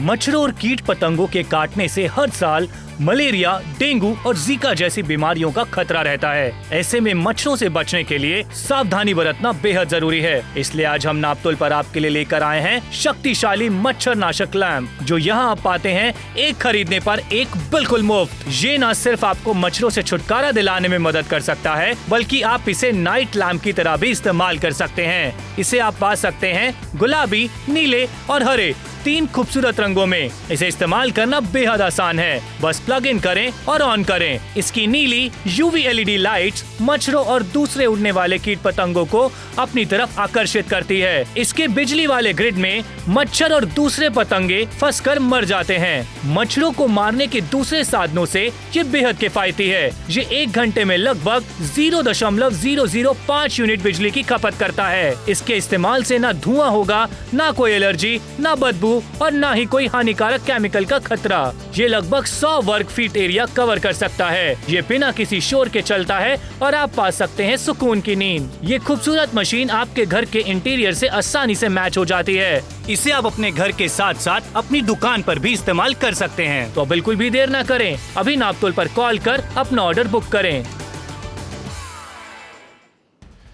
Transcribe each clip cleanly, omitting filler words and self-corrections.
मच्छरों और कीट पतंगों के काटने से हर साल मलेरिया, डेंगू और जीका जैसी बीमारियों का खतरा रहता है। ऐसे में मच्छरों से बचने के लिए सावधानी बरतना बेहद जरूरी है। इसलिए आज हम नापतोल पर आपके लिए लेकर आए हैं शक्तिशाली मच्छर नाशक लैंप, जो यहाँ आप पाते हैं एक खरीदने पर एक बिल्कुल मुफ्त। ये न सिर्फ आपको मच्छरों से छुटकारा दिलाने में मदद कर सकता है, बल्कि आप इसे नाइट लैंप की तरह भी इस्तेमाल कर सकते हैं। इसे आप पा सकते हैं गुलाबी, नीले और हरे 3 खूबसूरत रंगों में। इसे इस्तेमाल करना बेहद आसान है। बस प्लग इन करें और ऑन करें। इसकी नीली यूवी एलईडी लाइट्स मच्छरों और दूसरे उड़ने वाले कीट पतंगों को अपनी तरफ आकर्षित करती है। इसके बिजली वाले ग्रिड में मच्छर और दूसरे पतंगे फंसकर मर जाते हैं। मच्छरों को मारने के दूसरे साधनों से ये बेहद किफायती है। ये 1 घंटे में लगभग 0.005 यूनिट बिजली की खपत करता है। इसके इस्तेमाल से न धुआं होगा, न कोई एलर्जी, न बदबू और न ही कोई हानिकारक केमिकल का खतरा। ये लगभग 100 वर्ग फीट एरिया कवर कर सकता है। ये बिना किसी शोर के चलता है और आप पा सकते हैं सुकून की नींद। ये खूबसूरत मशीन आपके घर के इंटीरियर से आसानी से मैच हो जाती है। इसे आप अपने घर के साथ साथ अपनी दुकान पर भी इस्तेमाल कर सकते हैं। तो बिल्कुल भी देर न करें, अभी नापतोल पर कॉल कर अपना ऑर्डर बुक करें।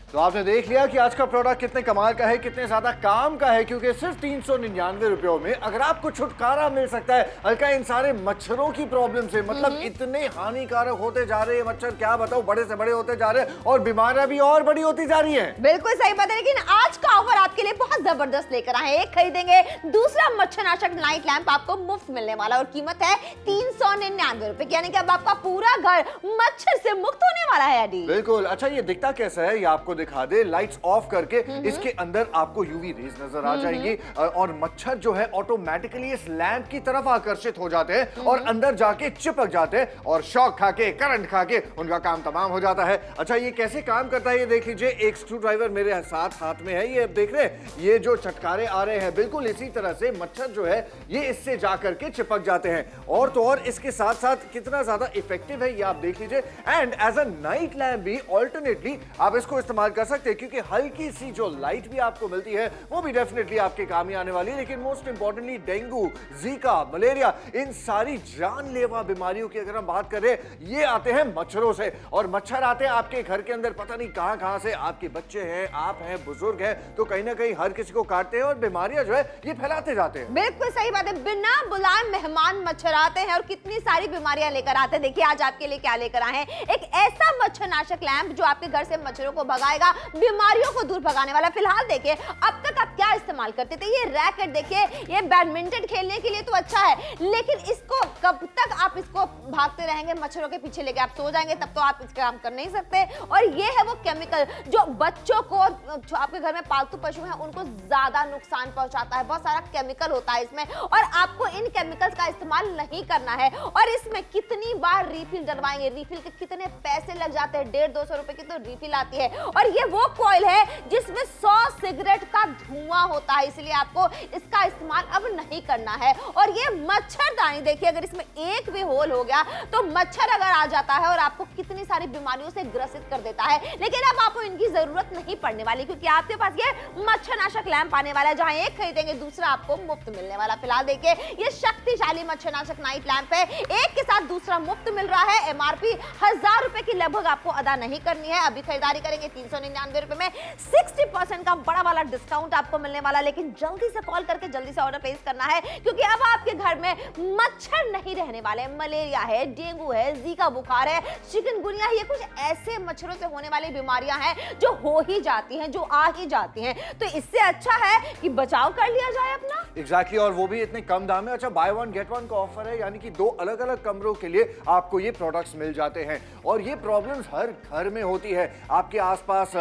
तो आपने देख लिया कि आज का प्रोडक्ट कितने कमाल का है, कितने ज्यादा काम का है, क्योंकि सिर्फ 399 रुपयों में अगर आपको छुटकारा मिल सकता है हल्का इन सारे मच्छरों की प्रॉब्लम से। मतलब इतने हानिकारक होते जा रहे हैं मच्छर, क्या बताओ, बड़े से बड़े होते जा रहे हैं और बीमारियां भी और बड़ी होती जा रही हैं। बिल्कुल सही बात है, लेकिन आज का ऑफर आपके लिए बहुत जबरदस्त लेकर आए हैं। एक खरीदेंगे दूसरा मच्छरनाशक नाइट लैंप आपको मुफ्त मिलने वाला और कीमत है 399 रुपए, यानी कि अब आपका पूरा घर मच्छर से मुक्त होने वाला है। अडी बिल्कुल। अच्छा, ये दिखता कैसा है ये आपको दिखा दे। लाइट्स ऑफ करके इसके अंदर आपको यूवी रेज नजर आ जाएंगी और मच्छर जो है ऑटोमेटिकली इस लैंप की तरफ आकर्षित हो जाते हैं और अंदर जाके चिपक जाते हैं और शॉक खाके, करंट खाके उनका काम तमाम हो जाता है। अच्छा, ये कैसे काम करता है ये देख लीजिए। एक स्क्रू ड्राइवर मेरे साथ हाथ में है, ये देख रहे हैं, ये जो चटकारे आ रहे हैं बिल्कुल इसी तरह से मच्छर जो है ये इससे जाकर के चिपक जाते हैं। और तो और इसके साथ साथ कितना ज्यादा इफेक्टिव है ये आप देख लीजिए। And as a night lamp भी ऑल्टरनेटली आप इसको इस्तेमाल कर सकते हैं, क्योंकि हल्की सी जो लाइट भी आपको मिलती है वो भी डेफिनेटली आपके काम ही आने वाली है। लेकिन most importantly dengue, Zika, malaria, इन सारी जानलेवा बीमारियों की अगर हम बात करें, ये आते हैं मच्छरों से। और मच्छर आते हैं आपके घर के अंदर पता नहीं कहां कहां से। आपके बच्चे हैं, आप हैं, बुजुर्ग हैं, तो कहीं ना कहीं हर किसी को काटते हैं और बीमारियां जो है ये फैलाते जाते हैं। बिल्कुल सही बात है, बिना बुलाए मेहमान मच्छर आते हैं और कितनी सारी बीमारियां लेकर आते हैं। देखिए आज आपके लिए क्या लेकर आए हैं, एक ऐसा मच्छरनाशक लैंप जो आपके घर से मच्छरों को भगाएगा, बीमारियों को दूर भगाने वाला। फिलहाल देखिए अब तक आप क्या इस्तेमाल करते थे, ये रैकेट देखिए, ये बैडमिंटन खेलने के लिए तो अच्छा है, लेकिन इसको कब तक आप इसको भागते रहेंगे मच्छरों के पीछे लेके, आप सो जाएंगे तब तो आप इसका काम कर नहीं सकते। और ये है वो केमिकल जो बच्चों को, जो आपके घर में पालतू पशु हैं उनको ज्यादा नुकसान पहुंचाता है। बहुत सारा केमिकल होता है इसमें और आपको इन केमिकल्स का इस्तेमाल नहीं करना है। और इसमें कितनी बार रिफिल डलवाएंगे, रिफिल के कितने पैसे लग जाते हैं, 150-200 रुपए की तो रिफिल आती है। और ये वो कॉइल है जिसमें 100 सिगरेट का धुआं होता है, इसलिए आपको इसका इस्तेमाल अब नहीं करना है। और ये मच्छरदानी देखिए, अगर इसमें एक भी होल हो गया तो मच्छर अगर आ जाता है और आपको कितनी सारी बीमारियों से ग्रसित कर देता है। लेकिन अब आपको इनकी जरूरत नहीं पड़ने वाली, क्योंकि आपके पास ये मच्छरनाशक लैंप आने वाला है, जहां एक खरीदेंगे दूसरा आपको मुफ्त मिलने वाला। फिलहाल देखिए ये शक्तिशाली मच्छरनाशक नाइट लैंप है, एक के साथ दूसरा मुफ्त मिल रहा है। एमआरपी 1000 रुपए की लगभग आपको अदा नहीं करनी है। अभी खरीदारी करेंगे 399 रुपए में 60% का बड़ा वाला डिस्काउंट आपको मिलने वाला। लेकिन जल्दी से कॉल करके जल्दी से ऑर्डर प्लेस करना है, क्योंकि अब आपके घर में मच्छर नहीं रहने वाले। मलेरिया है, डेंगू है, जीका बुखार है, चिकनगुनिया है, ये कुछ ऐसे मच्छरों से होने वाली बीमारियां हैं जो हो ही जाती हैं, जो आ ही जाती हैं। तो इससे अच्छा है कि बचाव कर लिया जाए अपना। एग्जैक्टली, और वो भी इतने कम दाम में। अच्छा, बाय वन गेट वन का ऑफर है, यानी कि 2 अलग अलग कमरों के लिए आपको ये प्रोडक्ट्स मिल जाते हैं। और ये प्रॉब्लम्स हर घर में होती है। आपके आसपास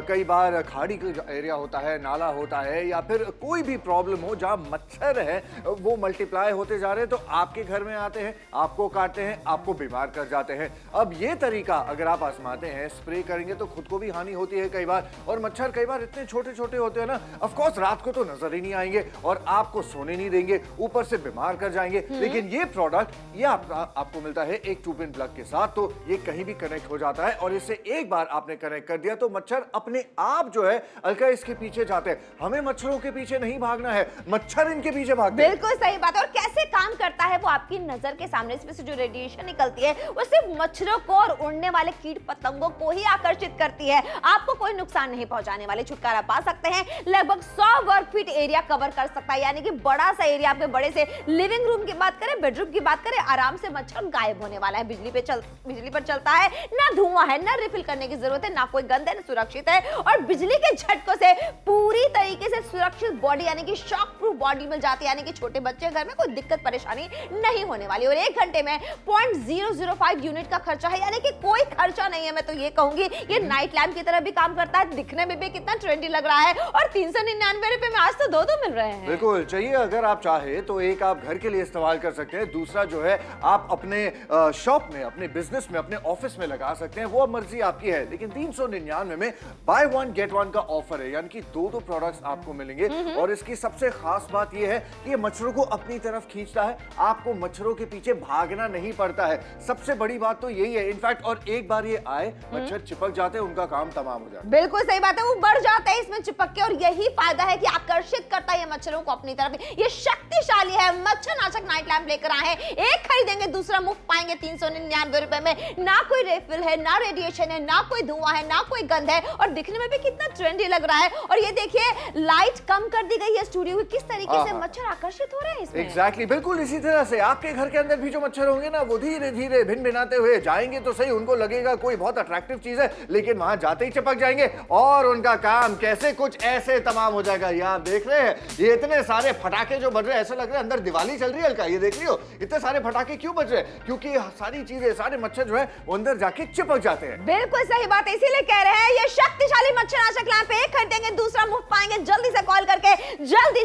कई बार खाड़ी का एरिया होता है, नाला होता है, या फिर कोई भी प्रॉब्लम हो जहां मच्छर है वो मल्टीप्लाई होते जा रहे हैं, तो आपके घर में आते हैं, आपको काटते हैं, आपको बीमार कर जाते हैं। अब ये तरीका अगर आप आजमाते हैं, स्प्रे करेंगे तो खुद को भी हानि होती है कई बार। और मच्छर कई बार इतने छोटे छोटे होते हैं ना, ऑफ कोर्स रात को तो नजर ही नहीं आएंगे और आपको सोने नहीं देंगे, ऊपर से बीमार कर जाएंगे। लेकिन ये प्रोडक्ट ये आपको मिलता है एक 2 पिन प्लग के साथ, तो ये कहीं भी कनेक्ट हो जाता है और इससे एक बार आपने कनेक्ट कर दिया तो मच्छर अपने आप जो है अलका इसके पीछे जाते हैं। हमें मच्छरों के पीछे नहीं भागना है, मच्छर इनके पीछे भागते हैं। बिल्कुल सही बात है। और कैसे काम करता है वो आपकी नजर के सामने। इसमें से जो रेडिएशन निकलती है वो सिर्फ मच्छरों को और उड़ने वाले कीट पतंगों को ही आकर्षित करती है, आपको कोई नुकसान नहीं पहुंचाने वाले। छुटकारा पा सकते हैं, लगभग 100 वर्ग फीट एरिया कवर कर सकता है, यानी कि बड़ा सा एरिया। आपके बड़े से लिविंग रूम की बात करें, बेडरूम की बात करें, आराम से मच्छर गायब होने वाला है। बिजली पर चलता है, ना धुआं है, ना रिफिल करने की जरूरत है, ना कोई गंध है, ना सुरक्षित है। और बिजली के झटकों से पूरी तरीके से सुरक्षित बॉडी यानी कि शॉक प्रूफ बॉडी मिल जाती है, यानी कि छोटे बच्चे घर में कोई दिक्कत परेशानी नहीं होने वाली। और 1 घंटे में 0.005 यूनिट का खर्चा है, यानी कि कोई खर्चा नहीं है। मैं तो ये कहूंगी ये नाइट लैम्प की तरह भी काम करता है, दिखने में भी कितना ट्रेंडी लग रहा है। और 399 रुपए में आज तो दो मिल रहे हैं। बिल्कुल चाहिए, अगर आप चाहे तो एक आप घर के लिए इस्तेमाल कर सकते हैं, दूसरा जो है आप अपने शॉप में, अपने बिजनेस में, अपने ऑफिस में लगा सकते हैं। वो मर्जी आपकी है। लेकिन 399 में बाय 1 गेट 1 का ऑफर है, यानी कि दो प्रोडक्ट्स आपको मिलेंगे। और इसकी सबसे खास बात यह है कि ये मच्छरों को अपनी तरफ खींचता है, आपको मच्छरों के पीछे भागना नहीं पड़ता है। सबसे बड़ी बात तो यही है इनफैक्ट। और एक बार ये आए, मच्छर चिपक जाते हैं, उनका काम तमाम हो जाता है। बिल्कुल सही बात है, वो बढ़ जाता है इसमें चिपक के। और यही फायदा है कि आकर्षित करता है ये मच्छरों को अपनी तरफ। ये शक्तिशाली है मच्छर नाशक नाइट लैम्प लेकर आए हैं। एक खरीदेंगे दूसरा मुफ्त पाएंगे 399 रुपए में। ना कोई रिफिल है, ना रेडिएशन है, ना कोई धुआं है, ना कोई गंध है। और दिखने में भी कितना ट्रेंडी लग रहा है। और ये देखिए लाइट कम कर दी गई है स्टूडियो की, किस तरीके से मच्छर आकर्षित हो रहे हैं इसमें। एग्जैक्टली, बिल्कुल इसी तरह से आपके घर के अंदर भी जो मच्छर होंगे ना, वो धीरे धीरे भिन भिनाते हुए जाएंगे तो सही। उनको लगेगा कोई बहुत अट्रैक्टिव चीज है, लेकिन वहां जाते ही चिपक जाएंगे और उनका काम कैसे कुछ ऐसे तमाम हो जाएगा। ये आप देख रहे हैं, ये इतने सारे फटाके जो बज रहे हैं, ऐसा लग रहा है अंदर दिवाली चल रही है। हल्का ये देख लियो, इतने सारे फटाके क्यों बज रहे हैं? क्योंकि सारी चीजें, सारे मच्छर जो है वो अंदर जाके चिपक जाते हैं। बिल्कुल सही बात है, इसीलिए कह रहे हैं ये शक्तिशाली मच्छरनाशक लैंप एक खरीदेंगे दूसरा मुफ्त पाएंगे। जल्दी से कॉल करके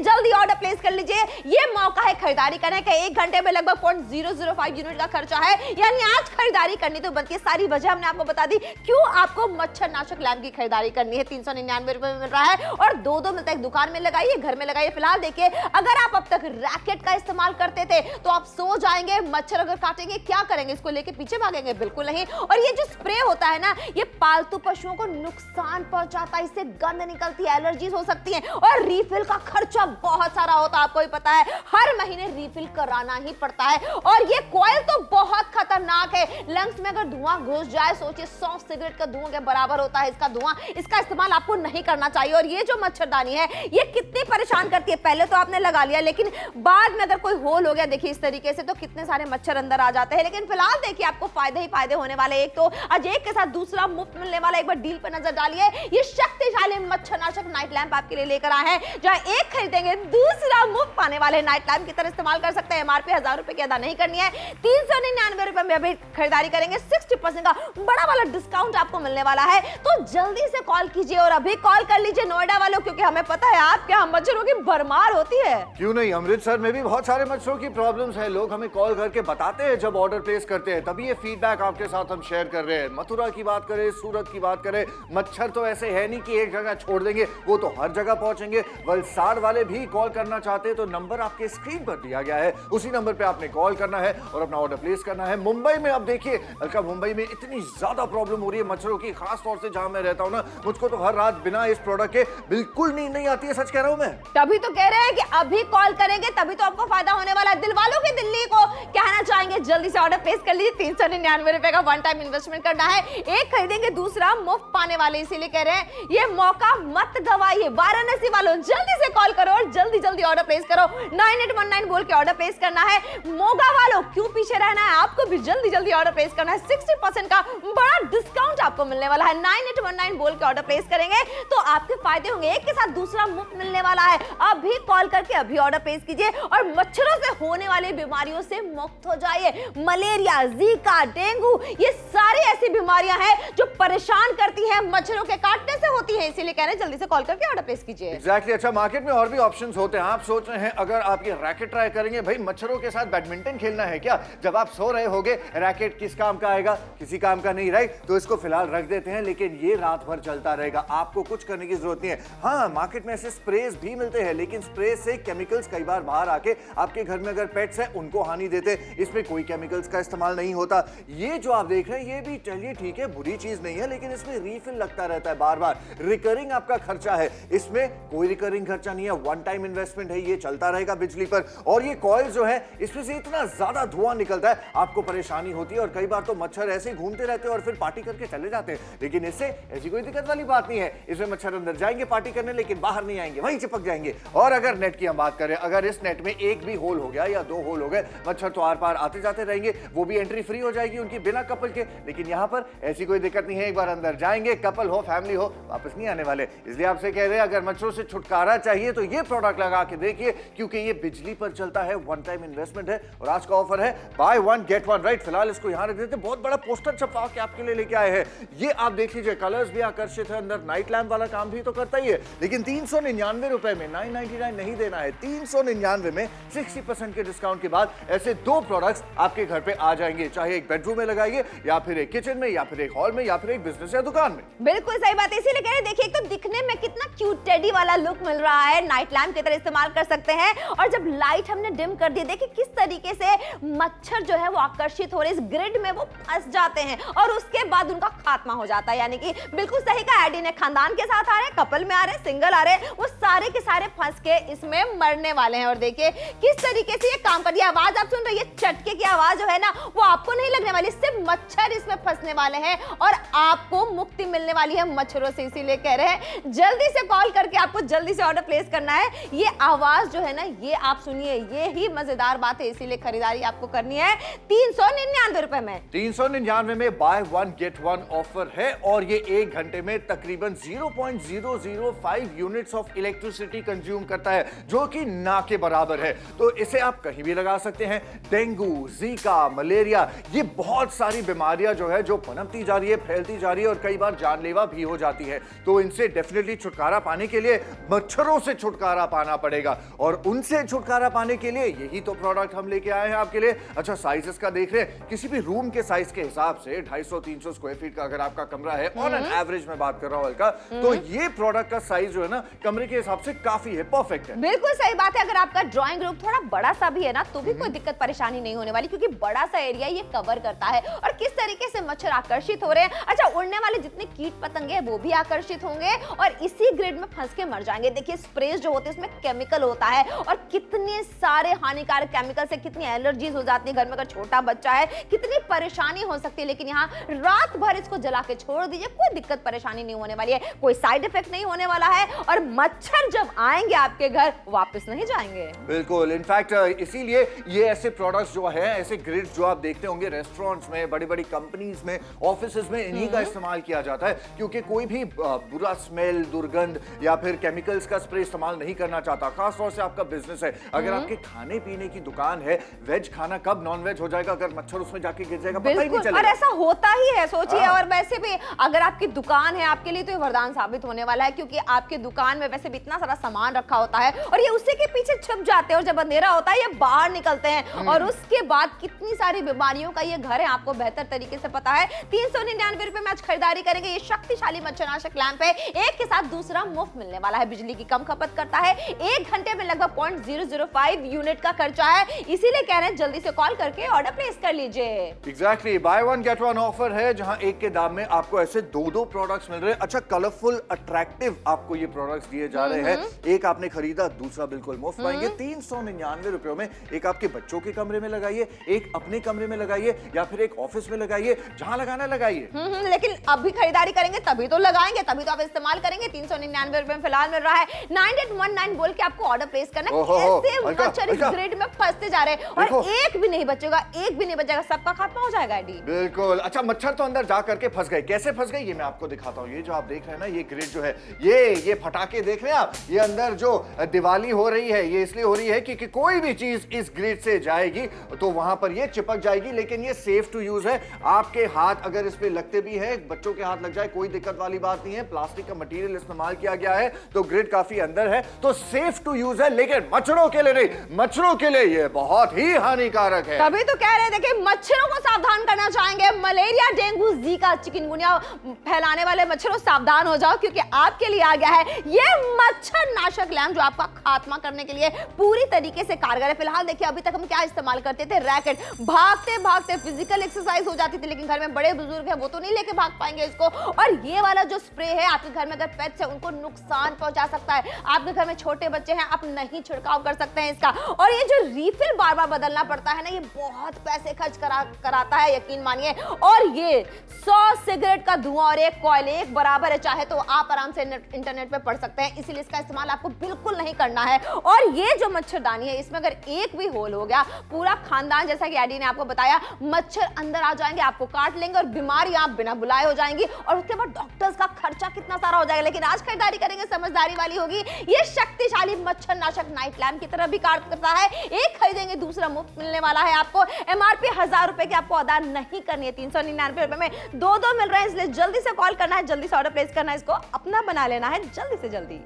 जल्दी ऑर्डर प्लेस कर लीजिए। ये मौका है खरीदारी करने का। 1 घंटे में लगभग 0.005 यूनिट का खर्चा है, यानी आज खरीदारी करनी तो बनती है। सारी वजह हमने आपको बता दी क्यों आपको मच्छरनाशक लैंप की खरीदारी करनी है। 399 रुपए में मिल रहा है और दो मिलता है। दुकान में लगाइए, घर में लगाइए। फिलहाल देखिए, अगर आप अब तक रैकेट का इस्तेमाल करते थे तो आप सो जाएंगे, मच्छर अगर काटेंगे क्या करेंगे? इसको लेके पीछे भागेंगे? बिल्कुल नहीं। और ये जो स्प्रे होता है ना, ये पालतू पशुओं को नुकसान पहुंचाता है, इससे गंध निकलती है, एलर्जीज हो सकती है। और रिफिल का खर्चा बहुत सारा होता है, आपको भी पता है, हर महीने रिफिल कराना ही पड़ता है। और ये कॉइल तो बहुत खतरनाक है, लंग्स में अगर धुआं घुस जाए, सोचिए 100 सिगरेट का धुआं के बराबर होता है इसका धुआं। इसका इस्तेमाल आपको नहीं करना चाहिए। और ये जो मच्छरदानी है ये कितनी परेशान करती है। पहले तो आपने लगा लिया, लेकिन बाद में अगर कोई होल हो गया देखिए इस तरीके से, तो कितने सारे मच्छर अंदर आ जाते हैं। लेकिन फिलहाल देखिए आपको फायदे ही फायदे होने वाले। एक तो आज एक के साथ दूसरा मुफ्त मिलने वाला। एक बार डील पर नजर डालिए। ये शक्तिशाली मच्छरनाशक नाइट लैंप आपके लिए लेकर आए हैं, जहां एक खरीदेंगे दूसरा मुफ्त पाने वाले नाइट लैंप की तरह इस्तेमाल कर सकते हैं। एमआरपी 1000 रुपए की अदा नहीं करनी है, 399 रुपए में अभी खरीदारी करेंगे 60% का बड़ा वाला डिस्काउंट आपको मिलने वाला है। तो जल्दी से कॉल कीजिए और अभी कॉल कर लीजिए नोएडा वालों, क्योंकि हमें पता है आपके यहाँ मच्छरों की भरमार होती है। क्यों नहीं, अमृतसर में भी बहुत सारे मच्छरों की प्रॉब्लम्स है। लोग हमें कॉल करके बताते हैं जब ऑर्डर प्लेस करते हैं, तभी ये फीडबैक आपके साथ हम शेयर कर रहे हैं। मथुरा की बात करें, सूरत की बात करें, मच्छर तो ऐसे है नहीं कि एक जगह छोड़ देंगे, वो तो हर जगह पहुंचेंगे। वलसाड़ वाले भी कॉल करना चाहते हैं तो नंबर आपके स्क्रीन पर दिया गया है, उसी नंबर पे आपने कॉल करना है और अपना ऑर्डर प्लेस करना है। मुंबई में अब देखिए हल्का, मुंबई में इतनी ज्यादा प्रॉब्लम हो रही है मच्छरों की, खास तौर से जहां मैं रहता हूं ना, मुझको तो हर रात बिना इस प्रोडक्ट के बिल्कुल नींद नहीं आती है। सच कह रहा हूं मैं। तभी तो कह रहे हैं कि अभी कॉल करेंगे तभी तो आपको फायदा होने वाला है। दिल वालों की दिल्ली को कहना चाहेंगे जल्दी से ऑर्डर प्लेस कर लीजिए। 399 रुपए का वन टाइम इन्वेस्टमेंट करना है, एक खरीदेंगे दूसरा मुफ्त पाने वाले, इसीलिए कह रहे हैं ये मौका मत गवाइए। वाराणसी वालों जल्दी से कॉल करो और जल्दी ऑर्डर प्लेस करो। 9819 बोल के ऑर्डर प्लेस करना है। मोगा वालों क्यों पीछे रहना है, आपको भी जल्दी ऑर्डर प्लेस करना है। 60% का बड़ा डिस्काउंट आपको मिलने वाला है। 9819 बोल के ऑर्डर प्लेस करेंगे तो आपके फायदे होंगे, एक के साथ दूसरा मुफ्त मिलने वाला है। अभी कॉल करके अभी ऑर्डर प्लेस कीजिए और मच्छरों से होने वाली बीमारियों से मुक्त हो जाइए। मलेरिया, जीका, डेंगू, ये सारी ऐसी बीमारियां हैं जो परेशान करती हैं, मच्छरों के काटने से होती हैं, इसीलिए कह रहे हैं जल्दी से कॉल करके ऑर्डर प्लेस कीजिए। एग्जैक्टली। अच्छा, मार्केट में और भी ऑप्शंस होते हैं। आप सोच रहे हैं अगर आप ये रैकेट ट्राई करेंगे, भाई मच्छरों के साथ बैडमिंटन खेलना है क्या? जब आप सो रहे होगे, रैकेट किस काम का आएगा? किसी काम का नहीं, राइट? तो इसको फिलहाल रख देते हैं, लेकिन ये रात भर चलता रहेगा, आपको कुछ करने की जरूरत नहीं है। हाँ, मार्केट में ऐसे स्प्रेज भी मिलते हैं, लेकिन स्प्रे से केमिकल्स कई बार बाहर आके आपके घर में अगर पेट्स है उनको हानि देते, इसमें कोई कोई केमिकल्स का इस्तेमाल नहीं होता। ये जो आप देख रहे हैं ये भी चलिए ठीक है, बुरी चीज नहीं है, लेकिन इसमें रीफिल लगता रहता है बार बार, रिकरिंग आपका खर्चा है। इसमें कोई रिकरिंग खर्चा नहीं है, वन टाइम इन्वेस्टमेंट है, ये चलता रहेगा बिजली पर। और ये कॉइल जो है इसमें से इतना ज्यादा धुआं निकलता है, आपको परेशानी होती है और कई बार तो मच्छर ऐसे ही घूमते रहते हैं और फिर पार्टी करके चले जाते हैं। लेकिन इससे ऐसी कोई दिक्कत वाली बात नहीं है, इसमें मच्छर अंदर जाएंगे पार्टी करने लेकिन बाहर नहीं आएंगे, वहीं चिपक जाएंगे। और अगर नेट की हम बात करें, अगर इस नेट में एक भी होल हो गया या 2 होल हो गए, मच्छर तो आर पार आते जाते रहेंगे, वो भी एंट्री फ्री हो जाएगी उनकी बिना कपल के। लेकिन यहां पर ऐसी कोई दिक्कत नहीं है, एक बार अंदर जाएंगे, कपल हो फैमिली हो, वापस नहीं आने वाले। इसलिए आपसे कह रहे हैं अगर मच्छरों से छुटकारा चाहिए तो ये प्रोडक्ट लगा के देखिए, क्योंकि ये बिजली पर चलता है, वन टाइम इन्वेस्टमेंट है और आज का ऑफर है by one get one. Right, फिलहाल इसको यहां रख देते हैं। बहुत बड़ा पोस्टर छपवा के आपके लिए लेके आए हैं, ये आप देख लीजिए, कलर्स भी आकर्षित है, अंदर नाइट लैम्प वाला काम भी तो करता ही है। लेकिन 399 रुपए में 999 नहीं देना है, 399 में 60% के डिस्काउंट के बाद ऐसे 2 प्रोडक्ट्स आपके घर पे आ जाएंगे, चाहे एक बेडरूम में लगाइए या फिर एक किचन में या फिर एक हॉल में या फिर एक बिजनेस या दुकान में। बिल्कुल सही बात है, इसीलिए कह रहे हैं, देखिए एक तो दिखने में कितना क्यूट टेडी वाला लुक मिल रहा है, नाइट लैम्प की तरह इस्तेमाल कर सकते हैं। और जब लाइट हमने डिम कर दी, देखिए किस तरीके से मच्छर जो है वो आकर्षित हो रहे, इस ग्रिड में वो फंस जाते हैं और उसके बाद उनका खात्मा हो जाता है। यानी कि बिल्कुल सही कहा एडी ने, खानदान के साथ आ रहे, कपल में आ रहे, सिंगल आ रहे, वो सारे के सारे फंस के इसमें मरने वाले हैं। और देखिए किस तरीके से ये काम कर दिया। आवाज आप सुन रही है, चटके की आवाज जो है ना वो आपको नहीं लगने वाली, सिर्फ मच्छर इसमें फंसने वाले हैं और आपको मुक्ति मिलने वाली है मच्छरों से। इसीलिए कह रहे हैं जल्दी से कॉल करके आपको जल्दी से ऑर्डर प्लेस करना है। ये आवाज जो है ना ये आप सुनिए, ये ही मजेदार बात है, इसीलिए खरीदारी आपको करनी है 399 रुपए में। 399 में by one get one offer है और ये 1 घंटे में तकरीबन 0.005 यूनिट्स ऑफ इलेक्ट्रिसिटी कंज्यूम करता है, जो कि ना के बराबर है। तो इसे आप कहीं भी लगा सकते हैं। डेंगू, जीका, मलेरिया, ये बहुत सारी बीमारियां जो है जो पनपती जा रही है, फैलती जा रही है और कई बार जानलेवा भी हो जाती है। तो इनसे डेफिनेटली छुटकारा पाने के लिए मच्छरों से छुटकारा पाना पड़ेगा और उनसे छुटकारा पाने के लिए यही तो प्रोडक्ट हम लेके आए हैं आपके लिए। अच्छा, साइजेस का देख रहे हैं, किसी भी रूम के साइज के हिसाब से 250-300 स्क्वायर फीट का अगर आपका कमरा है, ऑन एन एवरेज में बात कर रहा हूं हल्का, तो ये प्रोडक्ट का साइज जो है ना कमरे के हिसाब से काफी है, परफेक्ट है। बिल्कुल सही बात है। अगर आपका ड्राइंग रूम थोड़ा बड़ा सा भी है ना तो भी कोई दिक्कत परेशानी नहीं होने वाली, क्योंकि बड़ा सा एरिया ये कवर करता है। और किस तरीके से मच्छर आकर्षित हो रहे हैं, अच्छा उड़ने वाले जितने कीट पतंगे हैं वो भी आकर्षित होंगे और इसी ग्रिड में फंस के मर जाएंगे। देखिए स्प्रेज जो होते हैं उसमें केमिकल होता है और कितने सारे हानिकारक केमिकल से कितनी एलर्जीज हो जाती है। घर में अगर छोटा बच्चा है कितनी परेशानी हो सकती है, लेकिन यहाँ रात भर इसको जला के छोड़ दीजिए, कोई दिक्कत परेशानी नहीं होने वाली है, कोई साइड इफेक्ट नहीं होने वाला है और मच्छर जब आएंगे आपके घर वापस नहीं जाएंगे। बिल्कुल, इनफैक्ट इसीलिए ये ऐसे प्रोडक्ट्स जो है, ऐसे ग्रिड्स जो आप देखते होंगे रेस्टोरेंट्स में, बड़ी बड़ी कंपनीज में, ऑफिसेज में, इन्हीं का इस्तेमाल किया जाता है, क्योंकि कोई भी बुरा स्मेल, दुर्गंध या फिर केमिकल्स का स्प्रे इस्तेमाल नहीं करना चाहता। खास तौर से आपका बिजनेस है, अगर आपके खाने पीने की दुकान है, वेज खाना कब नॉन वेज हो जाएगा अगर मच्छर उसमें जाके गिर जाएगा, पता ही नहीं चलेगा। और ऐसा होता ही है, सोचिए। और वैसे भी अगर आपकी दुकान है, आपके लिए तो ये वरदान साबित होने वाला है, क्योंकि आपकी दुकान में वैसे भी इतना सारा सामान रखा होता है और ये उसी के पीछे छुप जाते हैं और जब अंधेरा होता है ये बाहर निकलते हैं और उसके बाद कितनी सारी बीमारियों का ये घर है, आपको बेहतर तरीके से पता है। 399 रुपए में आज खरीदारी करेंगे। ये शक्तिशाली मच्छरनाशक लैंप है, एक के साथ दूसरा मुफ्त मिलने वाला है, बिजली की कम खपत करता है, 1 घंटे में लगभग 0.005 यूनिट का खर्चा है। इसीलिए कह रहे हैं जल्दी से कॉल करके ऑर्डर प्लेस कर लीजिए। Exactly, by one get one offer है, जहां एक के दाम में आपको ऐसे 2 प्रोडक्ट्स मिल रहे हैं। अच्छा, कलरफुल, अट्रैक्टिव आपको ये प्रोडक्ट्स दिए जा रहे हैं। एक आपने खरीदा, दूसरा बिल्कुल मुफ्त पाएंगे। 399 रुपयों में एक आपके बच्चों के कमरे में लगाइए, एक अपने कमरे में लगाइए या फिर एक ऑफिस में लगाइए, जहां लगाना लगाइए। लेकिन अभी खरीदारी करेंगे तभी तो लगाएंगे, तभी तो आप इस्तेमाल करेंगे। 399 रुपए में फिलहाल मिल रहा है। 9819 बोल के आपको ऑर्डर प्लेस करना है। कैसे मच्छर इस ग्रिड में फंसते जा रहे हैं और एक भी नहीं बचेगा, एक भी नहीं बचेगा, सबका खात्मा हो जाएगा। बिल्कुल। अच्छा, मच्छर तो अंदर जा करके फंस गए, कैसे फंस गए ये मैं आपको दिखाता हूँ। ये जो आप देख रहे हैं ना, ये ग्रिड जो है, ये फटाके देख रहे हैं आप, ये अंदर जो दिवाली हो रही है ये इसलिए हो रही है कि कोई भी चीज इस ग्रिड से जाएगी तो वहां पर ये चिपक जाएगी। लेकिन ये सेफ टू यूज है, आपके हाथ अगर इस पे लगते भी है, बच्चों के हाथ लग जाए, कोई दिक्कत वाली बात नहीं है। प्लास्टिक का मटेरियल इस्तेमाल किया गया है तो ग्रिड काफी अंदर है, तो सेफ टू यूज है। लेकिन मच्छरों के लिए नहीं, मच्छरों के लिए ये बहुत ही हानिकारक है। तभी तो कह रहे थे कि मच्छरों को सावधान करना चाहेंगे। मलेरिया, डेंगू, जीका, चिकनगुनिया फैलाने वाले मच्छरों सावधान हो जाओ, क्योंकि आपके लिए आ गया है ये मच्छर नाशक लैंप जो आपका खात्मा करने के लिए पूरी तरीके से कारगर है। फिलहाल देखिए अभी तक हम क्या इस्तेमाल करते थे, रैकेट। भागते भागते फिजिकल एक्सरसाइज हो जाती थी, लेकिन घर में बड़े बुजुर्ग हैं, वो तो नहीं लेके भाग पाएंगे इसको। और ये वाला जो स्प्रे है, आपके घर में अगर पेट्स है उनको नुकसान पहुंचा सकता है। आपके घर में छोटे बच्चे हैं, आप नहीं छिड़काव कर सकते हैं इसका। और ये जो रिफिल बार बार बदलना पड़ता है ना, ये बहुत पैसे खर्च कराता है, यकीन मानिए। और ये 100 सिगरेट का धुआं और एक कॉइल एक बराबर है, चाहे तो आप आराम से इंटरनेट पे पढ़ सकते हैं, इसीलिए इसका इस्तेमाल आपको बिल्कुल नहीं करना है। और ये जो मच्छरदानी है, इसमें अगर एक भी होल हो गया, पूरा खानदान, जैसा कि एडी ने आपको बताया, मच्छर अंदर आ जाएंगे, आपको काट लेंगे और बीमारी आप बिना बुलाए हो जाएंगी। और उसके बाद डॉक्टर्स का खर्चा कितना सारा हो जाएगा। लेकिन आज खरीदारी करेंगे समझदारी वाली होगी। ये शक्तिशाली मच्छर नाशक नाइट लैम्प की तरह भी कार्य करता है। एक खरीदेंगे दूसरा मुफ्त मिलने वाला है आपको। एमआरपी 1000 रुपए की आपको अदा नहीं करनी है, 399 रुपए में दो मिल रहे हैं, इसलिए जल्दी से कॉल करना है, जल्दी से ऑर्डर प्लेस करना है, इसको अपना बना लेना है जल्दी से जल्दी।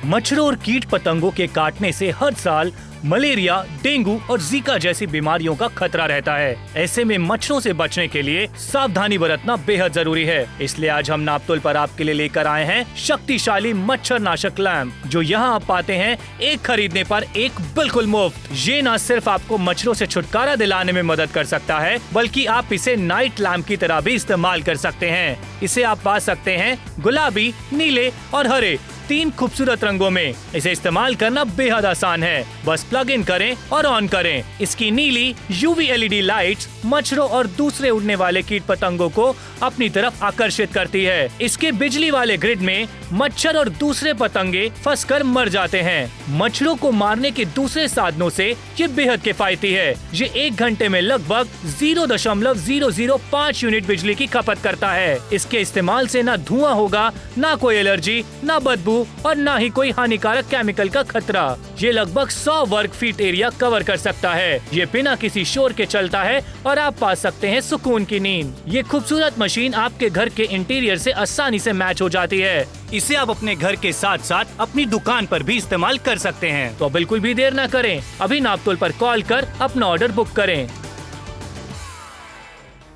मच्छरों और कीट पतंगों के काटने से हर साल मलेरिया, डेंगू और जीका जैसी बीमारियों का खतरा रहता है। ऐसे में मच्छरों से बचने के लिए सावधानी बरतना बेहद जरूरी है। इसलिए आज हम नापतोल पर आपके लिए लेकर आए हैं शक्तिशाली मच्छर नाशक लैम्प, जो यहाँ आप पाते हैं एक खरीदने पर एक बिल्कुल मुफ्त। ये न सिर्फ आपको मच्छरों से छुटकारा दिलाने में मदद कर सकता है, बल्कि आप इसे नाइट लैम्प की तरह भी इस्तेमाल कर सकते हैं। इसे आप पा सकते हैं गुलाबी, नीले और हरे 3 खूबसूरत रंगों में। इसे इस्तेमाल करना बेहद आसान है, बस प्लग इन करें और ऑन करें। इसकी नीली यूवी एलईडी लाइट्स मच्छरों और दूसरे उड़ने वाले कीट पतंगों को अपनी तरफ आकर्षित करती है। इसके बिजली वाले ग्रिड में मच्छर और दूसरे पतंगे फंसकर मर जाते हैं। मच्छरों को मारने के दूसरे साधनों से ये बेहद किफायती है। ये 1 घंटे में लगभग 0.005 यूनिट बिजली की खपत करता है। इसके इस्तेमाल से ना धुआं होगा, ना कोई एलर्जी, ना बदबू और ना ही कोई हानिकारक केमिकल का खतरा। ये लगभग 100 वर्ग फीट एरिया कवर कर सकता है। ये बिना किसी शोर के चलता है और आप पा सकते हैं सुकून की नींद। ये खूबसूरत मशीन आपके घर के इंटीरियर से आसानी से मैच हो जाती है। इसे आप अपने घर के साथ साथ अपनी दुकान पर भी इस्तेमाल कर सकते हैं। तो बिल्कुल भी देर न करें, अभी नापतोल पर कॉल कर अपना ऑर्डर बुक करें।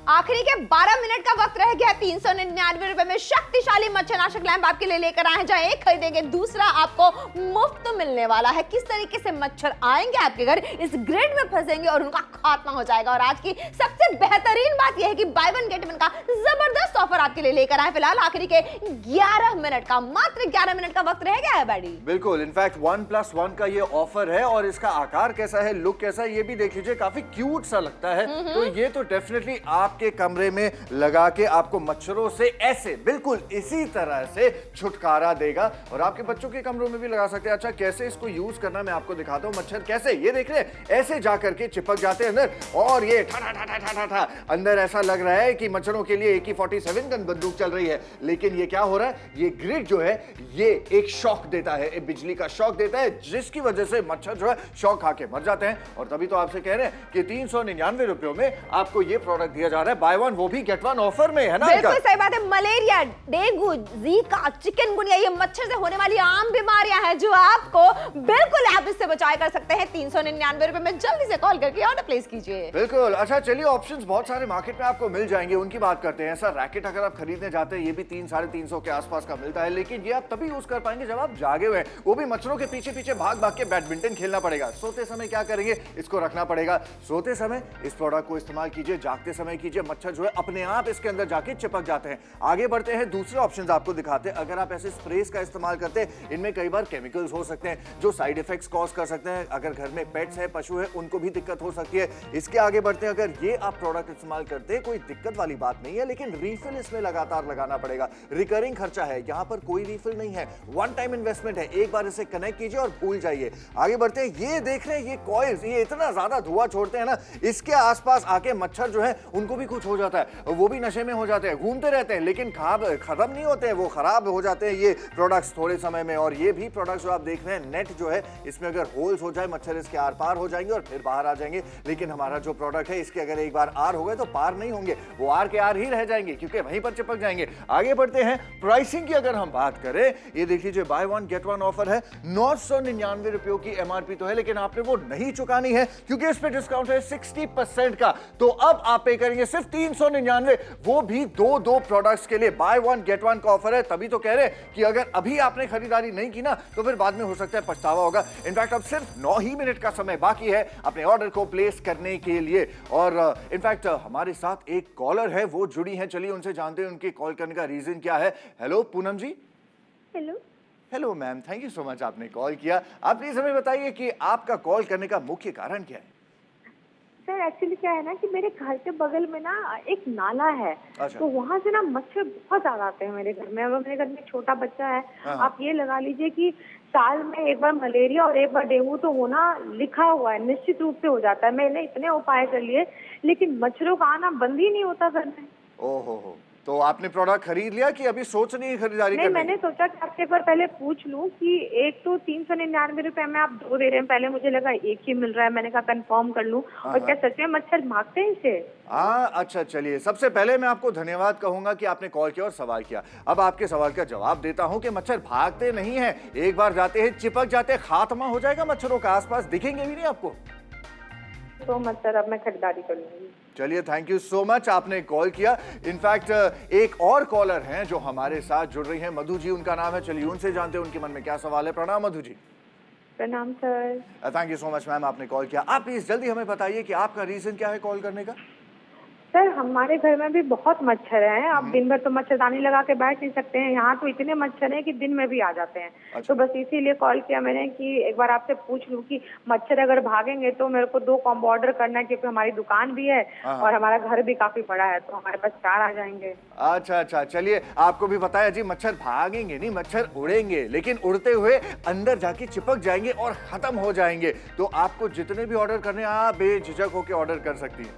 आखिरी के 12 मिनट का वक्त रह गया। 399 रुपए में शक्तिशाली मच्छरनाशक लैंप आपके लिए लेकर आए हैं, जहां एक खरीदेंगे दूसरा आपको मुफ्त मिलने वाला है। किस तरीके से मच्छर आएंगे आपके घर, इस ग्रिड में फंसेंगे और उनका खात्मा हो जाएगा। और आज की सबसे बेहतरीन बात यह है कि बाय वन गेट वन का जबरदस्त ऑफर आपके लिए लेकर आए। फिलहाल आखिरी के 11 मिनट का, मात्र 11 मिनट का वक्त रह गया है बैडी। बिल्कुल, इनफैक्ट 1+1 का ये ऑफर है और इसका आकार कैसा है, लुक कैसा है, ये भी देख लीजिए, काफी क्यूट सा लगता है। तो ये तो डेफिनेटली आपके कमरे में लगा के आपको मच्छरों से ऐसे बिल्कुल इसी तरह से छुटकारा देगा। और आपके बच्चों के कमरों में भी लगा सकते हैं। अच्छा, कैसे इसको यूज करना मैं आपको दिखाता हूं। मच्छर कैसे, ये देख रहे हैं, ऐसे जाकर के चिपक जाते हैं अंदर और ये ठा ठा ठा ठा ठा ठा अंदर ऐसा लग रहा है कि मच्छरों के लिए AK-47 गन बंदूक चल रही है। लेकिन ये क्या हो रहा है, ये ग्रिड जो है ये एक शॉक देता है, एक बिजली का शॉक देता है, जिसकी वजह से मच्छर जो है शॉक खा के मर जाते हैं। और तभी तो आपसे कह रहे हैं कि 399 रुपयों में आपको ये प्रोडक्ट दिया जा रहा है, बाय वन वो भी गेट वन ऑफर में, है ना? बिल्कुल सही बात है। मलेरिया, डेंगू, जीका, चिकनगुनिया, ये मच्छर से होने वाली आम बीमारियां हैं जो आपको बिल्कुल आप इससे बचाव कर सकते हैं। 399 रुपए में जल्दी से कॉल करके ऑर्डर प्लेस कीजिए। बिल्कुल। अच्छा चलिए, ऑप्शंस बहुत सारे मार्केट में आपको मिल जाएंगे, उनकी बात करते हैं। सर, रैकेट अगर आप खरीदने जाते हैं, ये भी 300-350 के आसपास का मिलता है, लेकिन ये आप तभी यूज कर पाएंगे जब आप जागे हुए हैं। वो भी मच्छरों के पीछे पीछे भाग भाग के बैडमिंटन खेलना पड़ेगा। सोते समय क्या करेंगे, इसको रखना पड़ेगा। सोते समय इस प्रोडक्ट को इस्तेमाल कीजिए, जागते समय कीजिए। मच्छर जो है अपने आप इसके अंदर जाके चिपक जाते हैं। आगे बढ़ते हैं, दूसरे ऑप्शंस आपको दिखाते हैं। अगर आप ऐसे स्प्रेस का इस्तेमाल करते हैं, इनमें कई बार केमिकल्स हो सकते हैं जो साइड इफेक्ट्स कॉज कर सकते हैं। अगर घर में पेट्स है, पशु है, उनको भी दिक्कत हो सकती है। इसके आगे बढ़ते हैं, अगर ये आप प्रोडक्ट इस्तेमाल करते हैं, कोई दिक्कत वाली बात नहीं है, लेकिन रीफिल इसमें लगातार लगाना पड़ेगा। रिकरिंग खर्चा है, यहां पर कोई रीफिल नहीं है, वन टाइम इन्वेस्टमेंट है। एक बार इसे कनेक्ट कीजिए और भूल जाइए। आगे बढ़ते हैं, ये देख रहे हैं, ये कॉइल्स, ये इतना ज्यादा धुआं छोड़ते हैं ना, इसके आसपास आके मच्छर जो है उनको भी कुछ हो जाता है, वो भी नशे में हो जाते हैं, घूमते रहते हैं, लेकिन खत्म नहीं होते हैं, वो खराब हो जाते हैं ये प्रोडक्ट्स थोड़े समय में। और ये भी प्रोडक्ट्स जो आप देख रहे हैं, नेट जो है, इसमें अगर होल्स हो जाए, मच्छर इसके आर पार हो जाएंगे और फिर बाहर आ जाएंगे। लेकिन हमारा जो प्रोडक्ट है, इसके अगर एक बार आर हो गए तो पार नहीं होंगे, वो आर के आर ही रह जाएंगे, क्योंकि वहीं पर चिपक जाएंगे। आगे बढ़ते हैं, प्राइसिंग की अगर हम बात करें, ये देख लीजिए, by one get one offer है। 999 रुपयों की एमआरपी तो है, लेकिन आपने वो नहीं चुकानी है, क्योंकि इस पे डिस्काउंट है 60% का। तो अब आप पे करेंगे सिर्फ 399, वो भी दो प्रोडक्ट्स के लिए बाय वन गेट वन का ऑफर है। तभी तो कह रहे हैं कि अगर अभी आपने खरीदारी नहीं की ना तो फिर बाद में हो सकता है पछतावा होगा। इनफैक्ट अब सिर्फ 9 ही मिनट का समय बाकी है अपने ऑर्डर को प्लेस करने के लिए। और इनफैक्ट हमारे साथ एक कॉलर है, वो जुड़ी है, चलिए उनसे जानते हैं उनके कॉल करने का रीजन क्या है। Hello Poonam ji. Hello. Hello ma'am, thank you so much आपने कॉल किया। आप प्लीज हमें बताइए कि आपका कॉल करने का मुख्य कारण क्या है? सर एक्चुअली क्या है ना कि मेरे घर के बगल में ना एक नाला है। अच्छा। तो वहाँ से ना मच्छर बहुत ज्यादा आते हैं मेरे घर में। अब मेरे घर में छोटा बच्चा है, हाँ। आप ये लगा लीजिए कि साल में एक बार मलेरिया और एक बार डेंगू तो होना लिखा हुआ है, निश्चित रूप से हो जाता है। मैंने इतने उपाय कर लिए लेकिन मच्छरों का आना बंद ही नहीं होता घर में। ओहो हो, तो आपने प्रोडक्ट खरीद लिया कि अभी सोच रही है खरीदारी नहीं, करने मैंने सोचा कि आपसे एक बार पहले पूछ लूं कि एक तो 399 रुपए में आप 2 दे रहे हैं, पहले मुझे लगा एक ही मिल रहा है, मैंने कहा कंफर्म कर लूं। और क्या सच में मच्छर भागते हैं इससे? हाँ, अच्छा चलिए, सबसे पहले मैं आपको धन्यवाद कहूंगा कि आपने कॉल किया और सवाल किया। अब आपके सवाल का जवाब देता हूं कि मच्छर भागते नहीं हैं, एक बार जाते हैं चिपक जाते हैं, खात्मा हो जाएगा मच्छरों का, आसपास दिखेंगे भी नहीं आपको। तो मच्छर अब मैं खरीदारी कर लूंगी। चलिए, थैंक यू सो मच आपने कॉल किया। इनफैक्ट एक और कॉलर हैं जो हमारे साथ जुड़ रही हैं, मधु जी उनका नाम है, चलिए उनसे जानते हैं उनके मन में क्या सवाल है। प्रणाम मधु जी। प्रणाम sir. Thank you so much ma'am, आपने कॉल किया। आप प्लीज जल्दी हमें बताइए कि आपका रीजन क्या है कॉल करने का? सर हमारे घर में भी बहुत मच्छर हैं। आप दिन भर तो मच्छरदानी लगा के बैठ नहीं सकते हैं, यहाँ तो इतने मच्छर हैं कि दिन में भी आ जाते हैं। अच्छा। तो बस इसीलिए कॉल किया मैंने कि एक बार आपसे पूछ लूं कि मच्छर अगर भागेंगे तो मेरे को 2 कॉम्बो ऑर्डर करना है, क्योंकि हमारी दुकान भी है और हमारा घर भी काफी बड़ा है, तो हमारे पास 4 आ जाएंगे। अच्छा अच्छा, चलिए आपको भी बताया जी, मच्छर भागेंगे नहीं, मच्छर उड़ेंगे, लेकिन उड़ते हुए अंदर जाके चिपक जाएंगे और खत्म हो जाएंगे। तो आपको जितने भी ऑर्डर करने हैं आप बेझिझक होकर ऑर्डर कर सकती हैं।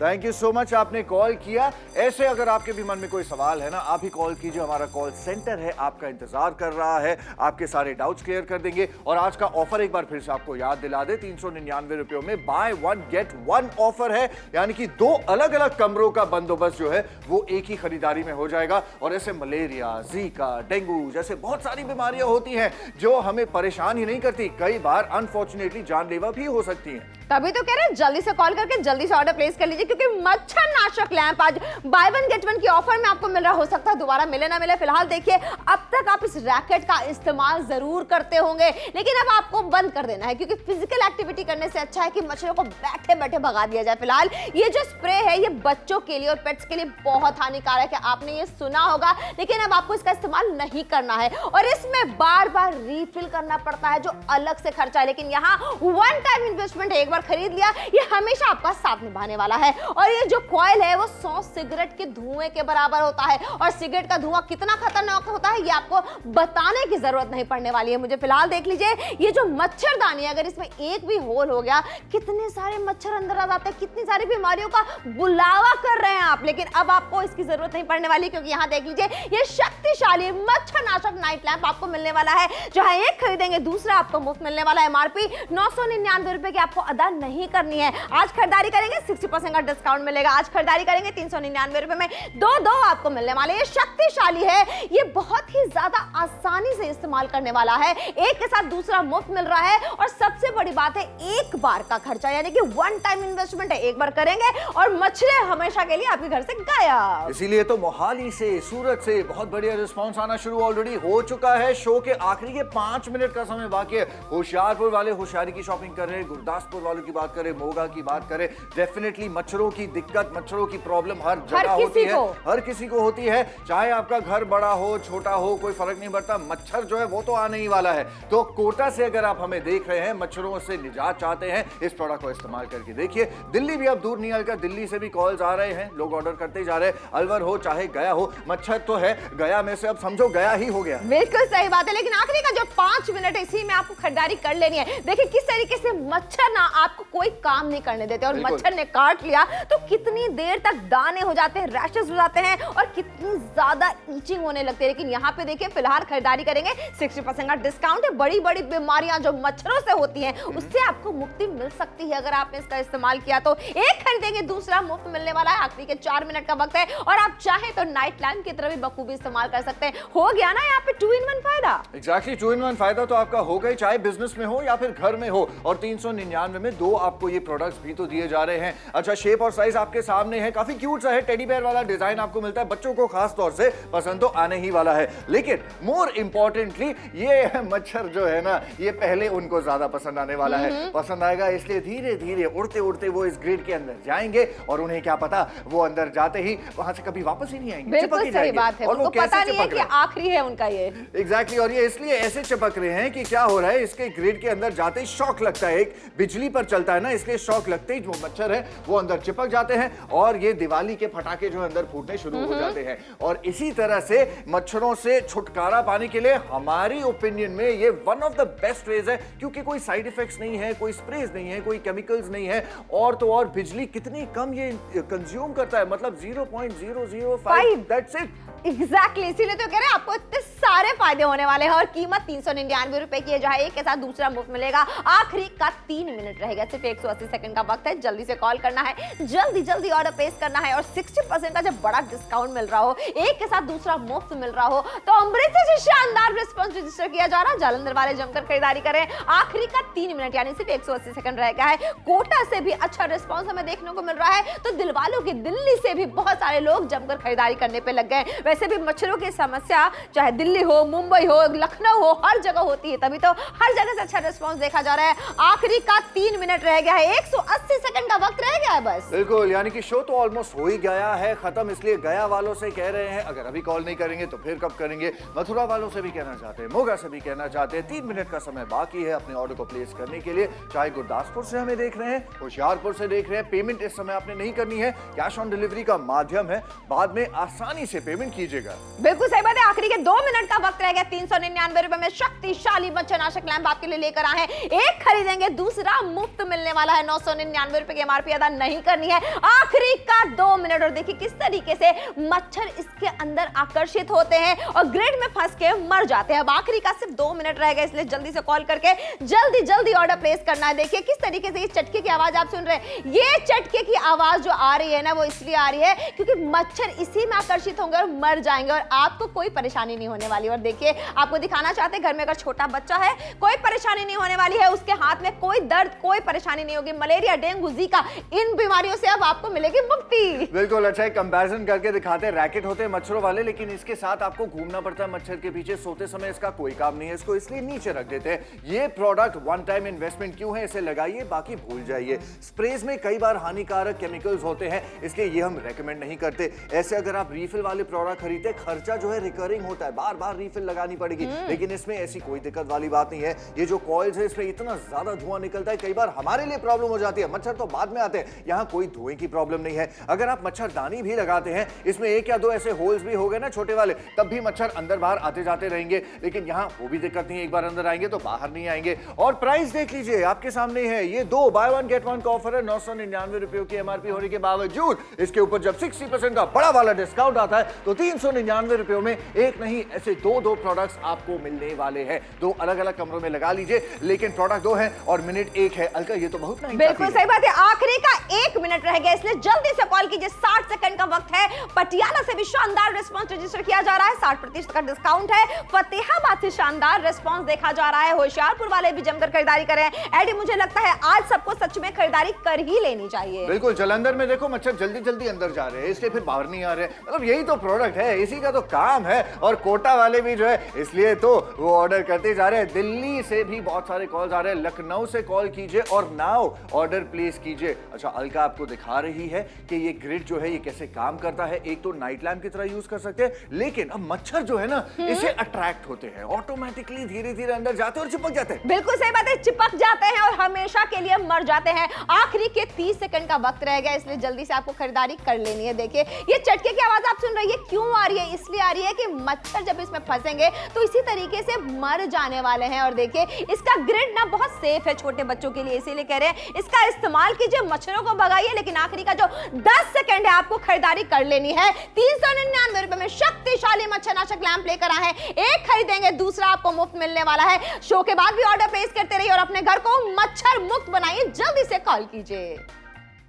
थैंक यू सो मच आपने कॉल किया। ऐसे अगर आपके भी मन में कोई सवाल है ना, आप ही कॉल कीजिए, हमारा कॉल सेंटर है आपका इंतजार कर रहा है, आपके सारे डाउट्स क्लियर कर देंगे। और आज का ऑफर एक बार फिर से आपको याद दिला दे, 399 रुपयों में by one get one offer है, यानी कि 2 अलग अलग कमरों का बंदोबस्त जो है वो एक ही खरीदारी में हो जाएगा। और ऐसे मलेरिया, जीका, डेंगू जैसे बहुत सारी बीमारियां होती हैं जो हमें परेशान ही नहीं करती, कई बार अनफॉर्चुनेटली जानलेवा भी हो सकती हैं। तभी तो कह रहे हैं जल्दी से कॉल करके जल्दी से ऑर्डर प्लेस कर लीजिए, क्योंकि मच्छर नाशक लैंप आज बाय वन गेट वन की ऑफर में आपको मिल रहा, हो सकता है दोबारा मिले ना मिले। फिलहाल देखिए, अब तक आप इस रैकेट का इस्तेमाल जरूर करते होंगे, लेकिन अब आपको बंद कर देना है, क्योंकि फिजिकल एक्टिविटी करने से अच्छा है कि मच्छरों को बैठे बैठे भगा दिया जाए। फिलहाल ये जो स्प्रे है ये बच्चों के लिए और पेट्स के लिए बहुत हानिकारक है, आपने ये सुना होगा, लेकिन अब आपको इसका इस्तेमाल नहीं करना है और इसमें बार बार रिफिल करना पड़ता है, जो अलग से खर्चा है। लेकिन यहाँ वन टाइम इन्वेस्टमेंट, एक बार खरीद लिया, ये हमेशा आपका साथ निभाने वाला है। और ये जो कॉइल है वो 100 सिगरेट के धुएं के बराबर होता है, और सिगरेट का धुआं कितना खतरनाक होता है ये आपको बताने की जरूरत नहीं पड़ने वाली है मुझे। फिलहाल देख लीजिए, ये जो मच्छरदानी है, अगर इसमें एक भी होल हो गया, कितने सारे मच्छर अंदर आ जाते हैं, कितनी सारी बीमारियों का बुलावा कर रहे हैं आप। लेकिन अब आपको इसकी जरूरत नहीं पड़ने वाली, क्योंकि यहाँ देख लीजिए, ये शक्तिशाली मच्छरनाशक नाइट लैंप आपको मिलने वाला है, जहां एक खरीदेंगे दूसरा आपको मुफ्त मिलने वाला है। एमआरपी 999 रुपए की आपको अदा नहीं करनी है। आज खरीदारी करेंगे 60% का डिस्काउंट मिलेगा, आज खरीदारी करेंगे 399 रुपए में 2 आपको मिलने वाले। ये शक्तिशाली है, ये बहुत ही ज्यादा आसानी से इस्तेमाल करने वाला है, एक के साथ दूसरा मुफ्त मिल रहा है। और सबसे बड़ी बात है, एक बार का खर्चा, यानी कि वन टाइम इन्वेस्टमेंट है, एक बार करेंगे और मछली हमेशा के लिए आपके घर से गायब। इसीलिए तो मोहाली से, सूरत से बहुत बढ़िया रिस्पांस आना शुरू ऑलरेडी हो चुका है। शो के आखिरी के 5 मिनट का समय बाकी है। होशियारपुर वाले होशियारी की शॉपिंग कर रहे हैं, गुरदासपुर वालों की बात करें, मोगा की बात करें, डेफिनेटली मच्छरों की दिक्कत, मच्छरों की प्रॉब्लम हर जगह होती है, हर किसी को होती है, चाहे आपका घर बड़ा हो छोटा हो, कोई फर्क नहीं पड़ता, मच्छर जो है वो तो आने ही वाला है। तो कोटा से अगर आप हमें देख रहे हैं, मच्छरों से निजात चाहते हैं, इस प्रोडक्ट को इस्तेमाल करके देखिए। दिल्ली भी अब दूर नहीं आएगा, दिल्ली से भी कॉल्स आ रहे हैं, लोग ऑर्डर करते जा रहे हैं। अलवर हो चाहे गया हो, मच्छर तो है, गया में से अब समझो गया ही हो गया। बिल्कुल सही बात है, लेकिन आखिरी का जो 5 मिनट है, इसी में आपको खरीदारी कर लेनी है। देखिए किस तरीके से मच्छर ना आपको कोई काम नहीं करने देते, और मच्छर ने काट लिया तो कितनी देर तक दाने हो जाते हैं, रैशेस हो जाते हैं और कितनी ज्यादा ईचिंग होने लगती है। लेकिन यहाँ पे देखिए, फिलहाल खरीदारी करेंगे 60% का डिस्काउंट है। बड़ी बड़ी बीमारियां जो मच्छरों से होती हैं उससे आपको मुक्ति मिल सकती है अगर आपने इसका इस्तेमाल किया तो। एक खरीदेंगे दूसरा मुफ्त मिलने वाला है। आखिरी के 4 मिनट का वक्त है और आप चाहे तो नाइट लैंप की तरह भी बखूबी इस्तेमाल कर सकते हैं। हो गया ना यहाँ पे 2 in 1 फायदा। एग्जैक्टली 2 in 1 फायदा तो आपका होगा ही, चाहे बिजनेस में हो या फिर घर में हो। और 399 में दो आपको ये प्रोडक्ट्स भी तो दिए जा रहे हैं। अच्छा, शेप और साइज आपके सामने है, काफी क्यूट सा है, टेडी बेयर वाला डिजाइन आपको मिलता है, बच्चों को खास तौर से पसंद तो आने ही वाला है। लेकिन मोर इंपॉर्टेंटली ये मच्छर जो है ना, ये पहले उनको ज्यादा पसंद आने वाला है, पसंद आएगा, इसलिए धीरे धीरे उड़ते उड़ते वो इस ग्रिड के अंदर जाएंगे और उन्हें क्या पता, वो अंदर जाते ही वहां से कभी वापस ही नहीं आएंगे, चिपक ही सही बात है, और वो पता नहीं है चिपक कि आखिरी है उनका ये। एग्जैक्टली, और ये इसलिए ऐसे चिपक रहे हैं कि क्या हो रहा है, इसके ग्रिड के अंदर जाते ही शॉक लगता है, एक बिजली पर चलता है ना, इसलिए शॉक लगते ही जो मच्छर है वो अंदर चिपक जाते हैं और ये दिवाली के पटाखे जो अंदर फूटने शुरू हो जाते हैं। और इसी तरह से मच्छरों से छुटकारा पाने के लिए हमारी ओपिनियन में ये one of the best veg है, क्योंकि कोई साइड इफेक्ट्स नहीं है, कोई स्प्रेज नहीं है, कोई केमिकल्स नहीं है, और तो और बिजली कितनी कम ये कंज्यूम करता है, मतलब 0.005, दैट्स इट। एग्जैक्टली, इसीलिए तो कह रहे हैं आपको इतने सारे फायदे होने वाले हैं और कीमत 399 रुपए की है, जहां एक के साथ दूसरा मुफ्त मिलेगा। आखिरी का 3 मिनट रहेगा, सिर्फ 180 सेकंड का वक्त है, जल्दी से कॉल करना है, जल्दी जल्दी ऑर्डर प्लेस करना है और 60% का जब बड़ा डिस्काउंट मिल रहा हो, एक के साथ दूसरा मुफ्त मिल रहा हो, तो अमृत से शानदार रिस्पॉन्स रजिस्टर किया जा रहा है। जालंधर वाले जमकर खरीदारी करें। आखिरी का 3 मिनट यानी सिर्फ 180 सेकंड रह गया है। कोटा से भी अच्छा रिस्पॉन्स हमें देखने को मिल रहा है, तो दिलवालों की दिल्ली से भी बहुत सारे लोग जमकर खरीदारी करने पे लग गए। वैसे भी मच्छरों की समस्या चाहे दिल्ली हो, मुंबई हो, लखनऊ हो, हर जगह होती है, तभी तो हर जगह से अच्छा रिस्पांस देखा जा रहा है। आखिरी का 3 मिनट रह गया है, 180 सेकंड का वक्त रह गया है बस। बिल्कुल, यानी कि शो तो ऑलमोस्ट हो ही गया है खत्म, इसलिए गया वालों से कह रहे हैं अगर अभी कॉल नहीं करेंगे तो फिर कब करेंगे। मथुरा वालों से भी कहना चाहते हैं, मोगा से भी कहना चाहते हैं, 3 मिनट का समय बाकी है अपने ऑर्डर को प्लेस करने के लिए। चाहे गुरदासपुर से हमें देख रहे हैं, होशियारपुर से देख रहे हैं, पेमेंट इस समय आपने नहीं करनी है, कैश ऑन डिलीवरी का माध्यम है, बाद में आसानी से पेमेंट कीजिएगा। बिल्कुल सही बात है। आखिरी के 2 मिनट का वक्त रह गया। 399 रुपए में शक्तिशाली मच्छरनाशक लैंप आपके लिए लेकर आए हैं। एक खरीदेंगे दूसरा मुफ्त मिलने वाला है। 999 रुपए की एमआरपी अदा नहीं करनी है। आखिरी का 2 मिनट और देखिए किस तरीके से मच्छर इसके अंदर आकर्षित होते हैं और ग्रिड में फंस के मर जाते हैं। अब आखिरी का सिर्फ 2 मिनट रह गए, इसलिए जल्दी से कॉल करके जल्दी जल्दी ऑर्डर प्लेस करना है। देखिए किस तरीके से इस चटके की आवाज आप सुन रहे हैं। ये चटके की आवाज जो आ रही है ना, वो इसलिए आ रही है क्योंकि मच्छर इसी में आकर्षित होंगे और मर जाएंगे और आपको कोई परेशानी नहीं होने वाली। और देखिए आपको दिखाना चाहते हैं, घर में अगर छोटा बच्चा है कोई परेशानी नहीं होने वाली है, उसके हाथ में कोई दर्द कोई परेशानी नहीं होगी। मलेरिया, डेंगू, जीका इन बीमारियों से अब आपको मिलेगी मुक्ति। बिल्कुल, अच्छा कंपैरिजन करके दिखाते हैं। रैकेट होते हैं मच्छरों वाले, लेकिन इसके साथ आपको घूमना पड़ता है मच्छर के पीछे, सोते समय इसका कोई काम नहीं है, इसको इसलिए नीचे रख देते हैं। ये प्रोडक्ट वन टाइम इन्वेस्टमेंट क्यों है, इसे लगाइए बाकी भूल जाइए। स्प्रेज में कई बार हानिकारक केमिकल्स होते हैं, इसलिए ये हम रेकमेंड नहीं करते। ऐसे अगर आप रीफिल वाले प्रोडक्ट खरीदते, खर्चा जो है रिकरिंग होता है, बार बार रीफिल लगानी पड़ेगी, लेकिन इसमें ऐसी कोई दिक्कत वाली बात नहीं है। ये जो कॉइल्स है इसमें इतना ज्यादा धुआं निकलता है, कई बार हमारे लिए प्रॉब्लम हो जाती है, मच्छर तो बाद में आते हैं, यहाँ कोई धुएं की प्रॉब्लम नहीं है। अगर आप मच्छरदानी भी लगाते हैं, इसमें 1 या 2 ऐसे होल्स भी हो गए ना छोटे वाले, तब भी मच्छर अंदर बाहर आते जाते रहेंगे, लेकिन यहाँ वो भी दिक्कत नहीं है, एक बार अंदर आएंगे तो बाहर नहीं आएंगे। और प्राइस देख लीजिए, आपके सामने है, ये 2 बाय 1 गेट 1 का ऑफर है। 999 रुपयों की एमआरपी होने के बावजूद इसके ऊपर जब 60% का बड़ा वाला डिस्काउंट आता है तो 399 रुपयों में एक नहीं ऐसे 2 प्रोडक्ट्स आपको मिलने वाले हैं। 2 अलग अलग कमरों में लगा लीजिए, लेकिन प्रोडक्ट 2 है और मिनट 1 है। अलका, ये तो बहुत नहीं, बिल्कुल सही बात है। आखिरी का 1 मिनट रह गया, इसलिए जल्दी से कॉल कीजिए। 60 सेकंड का वक्त है। पटियाला से भी शानदार रिस्पांस रजिस्टर किया जा रहा है, 60% का डिस्काउंट है। फतेहाबाद से शानदार रिस्पांस देखा जा रहा है। होशियारपुर वाले भी जमकर खरीदारी करें। एडी, मुझे लगता है आज सबको सच में खरीदारी कर ही लेनी चाहिए। बिल्कुल, जलंधर में देखो मच्छर जल्दी जल्दी अंदर जा रहे हैं, इसलिए फिर बाहर नहीं आ रहे। मतलब यही तो प्रोडक्ट है, इसी का तो काम है। और कोटा वाले भी जो है, इसलिए तो वो ऑर्डर करते जा रहे हैं। दिल्ली से भी बहुत सारे कॉल्स आ रहे हैं, लखनऊ से कॉल कीजिए और नाउ ऑर्डर प्लेस कीजिए। अच्छा, अलका आपको दिखा रही है कि ये ग्रिड जो है ये कैसे काम करता है। एक तो नाइट लैम्प की तरह यूज कर सकते हैं, लेकिन अब मच्छर जो है ना इसे अट्रैक्ट होते हैं, ऑटोमेटिकली धीरे धीरे अंदर जाते हैं और चिपक जाते हैं। बिल्कुल सही बात है, चिपक जाते हैं और हमेशा के लिए मर जाते हैं। आखिरी के 30 सेकंड का वक्त रह गया, इसलिए जल्दी से आपको खरीदारी कर लेनी है। देखिए ये चटके की आवाज आप सुन रही है, क्यों आ रही है? इसलिए आ रही है कि मच्छर जब इसमें फंसेंगे तो इसी तरीके से मर जाने वाले हैं। और देखिए इसका ग्रिड ना बहुत सेफ है छोटे बच्चों के लिए, इसीलिए कह रहे हैं इसका इस्तेमाल कीजिए, मच्छरों को भगाइए। लेकिन आखिरी का जो 10 सेकंड है आपको खरीदारी कर लेनी है। 399 रुपए में शक्तिशाली मच्छरनाशक लैंप लेकर आए हैं। एक खरीदेंगे दूसरा आपको मुफ्त मिलने वाला है। शो के बाद भी ऑर्डर प्लेस करते रहिए और अपने घर को मच्छर मुक्त बनाइए। जल्दी से कॉल कीजिए।